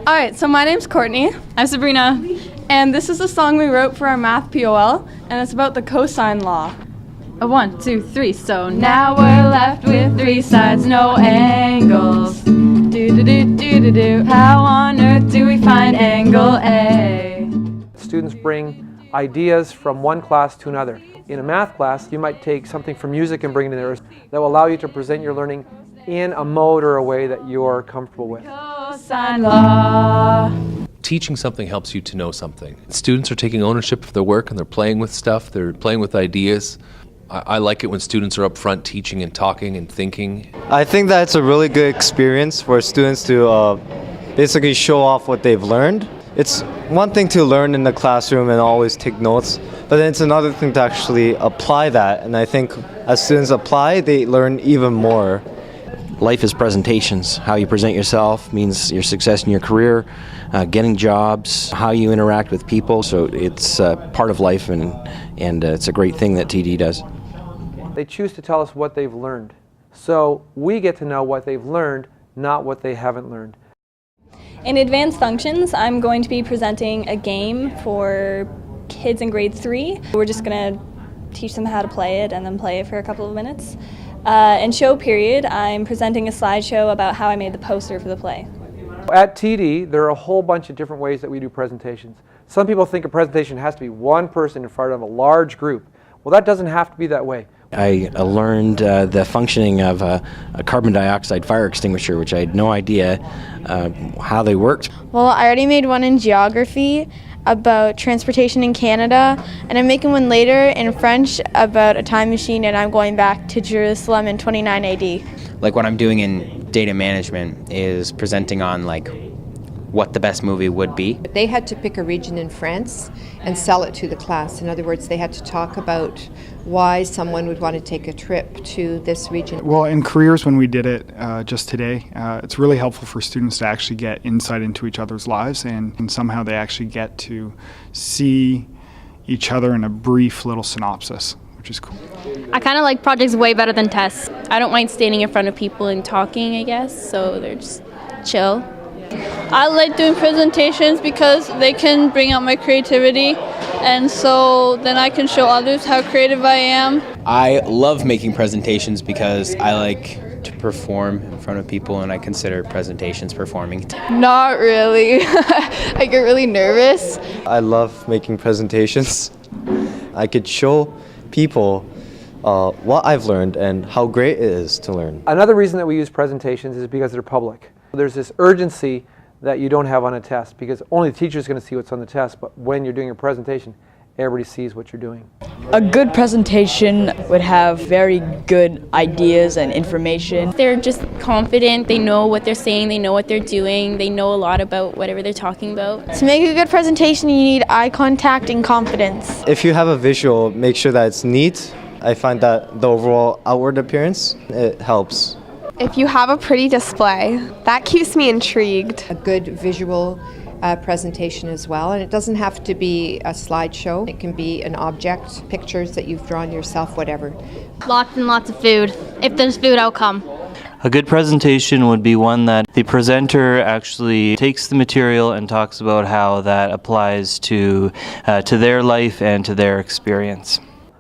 Alright, so my name's Courtney. I'm Sabrina. And this is a song we wrote for our math POL, and it's about the cosine law. A 1, 2, 3. So now we're left with three sides, no angles. Do. How on earth do we find angle A? Students bring ideas from one class to another. In a math class, you might take something from music and bring it in there that will allow you to present your learning in a mode or a way that you're comfortable with. Cosine law. Teaching something helps you to know something. Students are taking ownership of their work and they're playing with stuff, they're playing with ideas. I like it when students are up front teaching and talking and thinking. I think that's a really good experience for students to basically show off what they've learned. It's one thing to learn in the classroom and always take notes, but then it's another thing to actually apply that. And I think as students apply, they learn even more. Life is presentations. How you present yourself means your success in your career, getting jobs, how you interact with people. So it's part of life, and it's a great thing that TD does. They choose to tell us what they've learned. So we get to know what they've learned, not what they haven't learned. In advanced functions, I'm going to be presenting a game for kids in grade 3. We're just going to teach them how to play it and then play it for a couple of minutes. In show period, I'm presenting a slideshow about how I made the poster for the play. At TD, there are a whole bunch of different ways that we do presentations. Some people think a presentation has to be one person in front of a large group. Well, that doesn't have to be that way. I learned the functioning of a carbon dioxide fire extinguisher, which I had no idea how they worked. Well, I already made one in geography about transportation in Canada, and I'm making one later in French about a time machine, and I'm going back to Jerusalem in 29 AD. Like what I'm doing in data management is presenting on what the best movie would be. They had to pick a region in France and sell it to the class. In other words, they had to talk about why someone would want to take a trip to this region. Well, in careers, when we did it just today, it's really helpful for students to actually get insight into each other's lives, and somehow they actually get to see each other in a brief little synopsis, which is cool. I kind of like projects way better than tests. I don't mind standing in front of people and talking, I guess, so they're just chill. I like doing presentations because they can bring out my creativity, and so then I can show others how creative I am. I love making presentations because I like to perform in front of people, and I consider presentations performing. Not really. I get really nervous. I love making presentations. I could show people what I've learned and how great it is to learn. Another reason that we use presentations is because they're public. There's this urgency that you don't have on a test because only the teacher is going to see what's on the test, but when you're doing a presentation, everybody sees what you're doing. A good presentation would have very good ideas and information. They're just confident, they know what they're saying, they know what they're doing, they know a lot about whatever they're talking about. To make a good presentation, you need eye contact and confidence. If you have a visual, make sure that it's neat. I find that the overall outward appearance, it helps. If you have a pretty display, that keeps me intrigued. A good visual presentation as well, and it doesn't have to be a slideshow. It can be an object, pictures that you've drawn yourself, whatever. Lots and lots of food. If there's food, I'll come. A good presentation would be one that the presenter actually takes the material and talks about how that applies to their life and to their experience.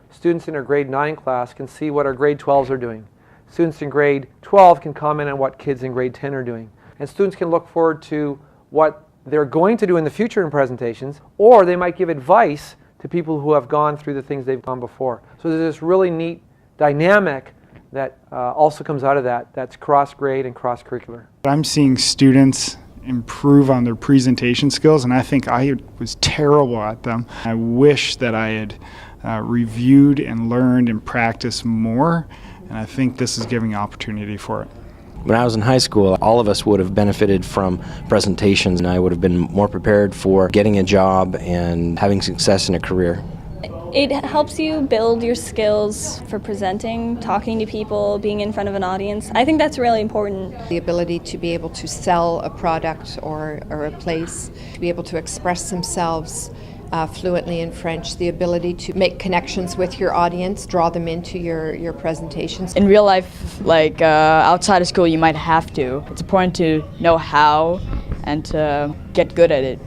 Students in our grade 9 class can see what our grade 12s are doing. Students in grade 12 can comment on what kids in grade 10 are doing. And students can look forward to what they're going to do in the future in presentations, or they might give advice to people who have gone through the things they've gone before. So there's this really neat dynamic that also comes out of that, that's cross-grade and cross-curricular. I'm seeing students improve on their presentation skills, and I think I was terrible at them. I wish that I had reviewed and learned and practiced more, and I think this is giving opportunity for it. When I was in high school, all of us would have benefited from presentations, and I would have been more prepared for getting a job and having success in a career. It helps you build your skills for presenting, talking to people, being in front of an audience. I think that's really important. The ability to be able to sell a product or a place, to be able to express themselves fluently in French, the ability to make connections with your audience, draw them into your presentations. In real life, outside of school, you might have to. It's important to know how and to get good at it.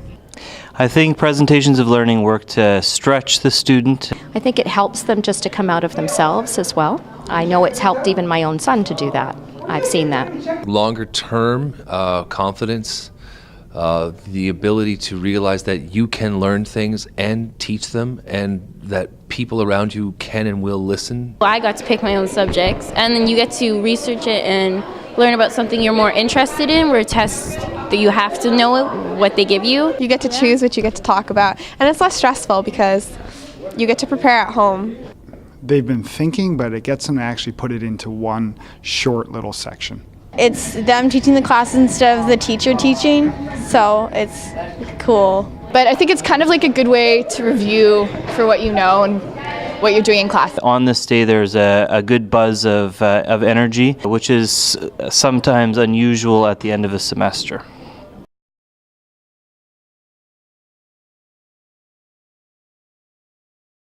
I think presentations of learning work to stretch the student. I think it helps them just to come out of themselves as well. I know it's helped even my own son to do that. I've seen that. Longer term confidence, the ability to realize that you can learn things and teach them, and that people around you can and will listen. I got to pick my own subjects, and then you get to research it and learn about something you're more interested in, where tests that you have to know what they give you. You get to choose what you get to talk about, and it's less stressful because you get to prepare at home. They've been thinking, but it gets them to actually put it into one short little section. It's them teaching the class instead of the teacher teaching, so it's cool. But I think it's kind of like a good way to review for what you know and what you're doing in class. On this day, there's a good buzz of energy, which is sometimes unusual at the end of a semester.